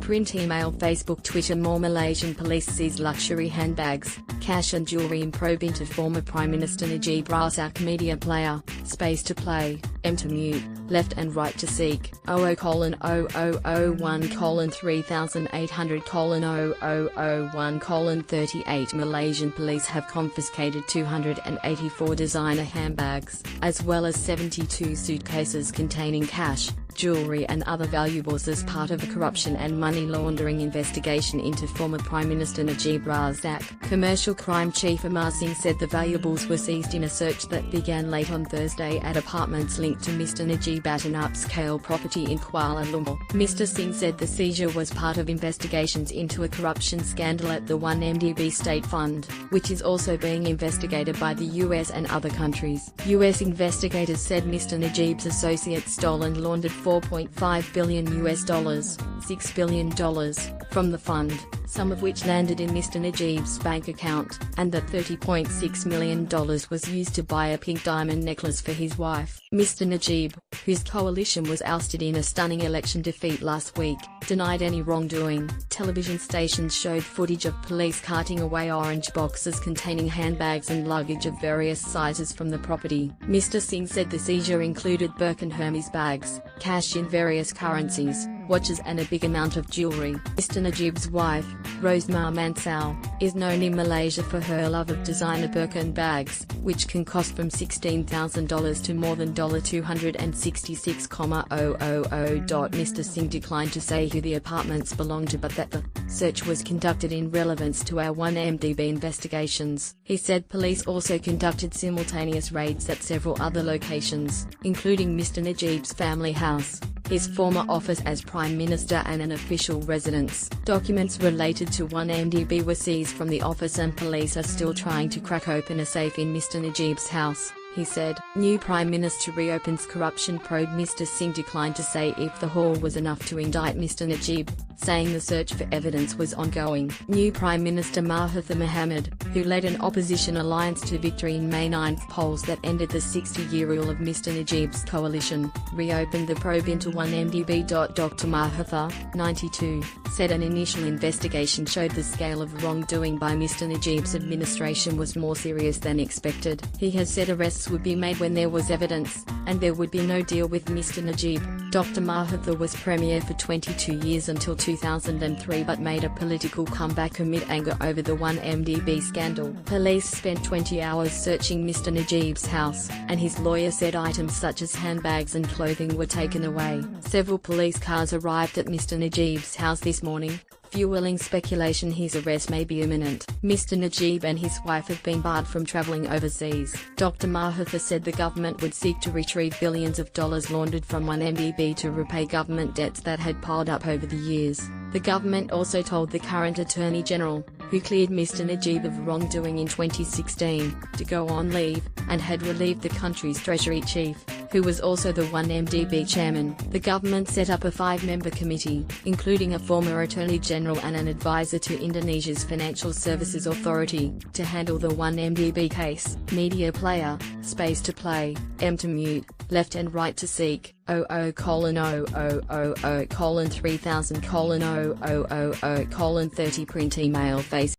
Print email Facebook Twitter More Malaysian police seize luxury handbags, cash and jewellery in probe into former Prime Minister Najib Razak. Media player, space to play, M to mute, left and right to seek, 0001:3800:0001:38 Malaysian police have confiscated 284 designer handbags, as well as 72 suitcases containing cash, jewellery and other valuables as part of a corruption and money laundering investigation into former Prime Minister Najib Razak. Commercial Crime Chief Amar Singh said the valuables were seized in a search that began late on Thursday at apartments linked to Mr Najib at an upscale property in Kuala Lumpur. Mr Singh said the seizure was part of investigations into a corruption scandal at the 1MDB state fund, which is also being investigated by the US and other countries. US investigators said Mr Najib's associates stole and laundered $4.5 billion $6 billion from the fund, some of which landed in Mr Najib's bank account, and that $30.6 million was used to buy a pink diamond necklace for his wife. Mr Najib, whose coalition was ousted in a stunning election defeat last week, denied any wrongdoing. Television stations showed footage of police carting away orange boxes containing handbags and luggage of various sizes from the property. Mr Singh said the seizure included Birkin Hermes bags, cash in various currencies, watches and a big amount of jewellery. Mr Najib's wife, Rosmah Mansal, is known in Malaysia for her love of designer Birkin bags, which can cost from $16,000 to more than $266,000. Mr Singh declined to say who the apartments belonged to, but that the search was conducted in relevance to our 1MDB investigations. He said police also conducted simultaneous raids at several other locations, including Mr Najib's family house, his former office as Prime Minister and an official residence. Documents related to 1MDB were seized from the office and police are still trying to crack open a safe in Mr Najib's house, he said. New Prime Minister reopens corruption probe. Mr Singh declined to say if the haul was enough to indict Mr Najib, saying the search for evidence was ongoing. New Prime Minister Mahathir Mohamad, who led an opposition alliance to victory in May 9 polls that ended the 60-year rule of Mr Najib's coalition, reopened the probe into 1MDB. Dr Mahathir, 92, said an initial investigation showed the scale of wrongdoing by Mr Najib's administration was more serious than expected. He has said arrests would be made when there was evidence, and there would be no deal with Mr Najib. Dr Mahathir was Premier for 22 years until 2003 but made a political comeback amid anger over the 1MDB scandal. Police spent 20 hours searching Mr Najib's house, and his lawyer said items such as handbags and clothing were taken away. Several police cars arrived at Mr Najib's house this morning, fueling speculation his arrest may be imminent. Mr Najib and his wife have been barred from travelling overseas. Dr Mahathir said the government would seek to retrieve billions of dollars laundered from 1MDB to repay government debts that had piled up over the years. The government also told the current Attorney General, who cleared Mr Najib of wrongdoing in 2016, to go on leave, and had relieved the country's Treasury Chief, who was also the 1MDB chairman. The government set up a 5-member committee, including a former Attorney General and an advisor to Indonesia's Financial Services Authority, to handle the 1MDB case. Media player, space to play, M to mute, left and right to seek, 00:00:3000:000:30 Print email face